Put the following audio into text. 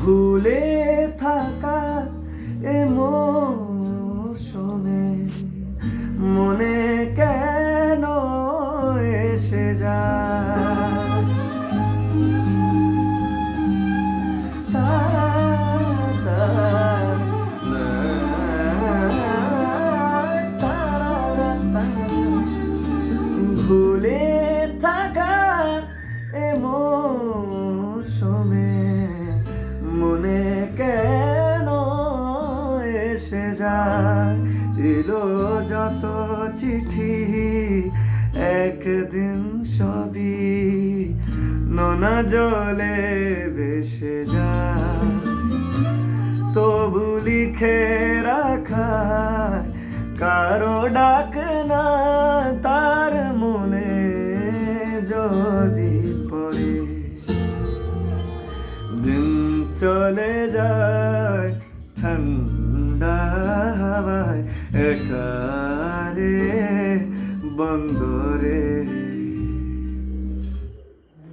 ভুলে থাকা এ মৌসুমে মনে কেন এসে যায় তা তা না তারা তা ভুলে থাকা এ মৌসুমে মনে কেন এসে যায় ছিল যত চিঠি একদিন সবই নোনা জলে ভেসে যায় তবু লিখে রাখা কারো ডাক না তার মনে যদি পড়ে দিন চলে যায় ঠান্ডা হাওয়ায় একারে বন্দরে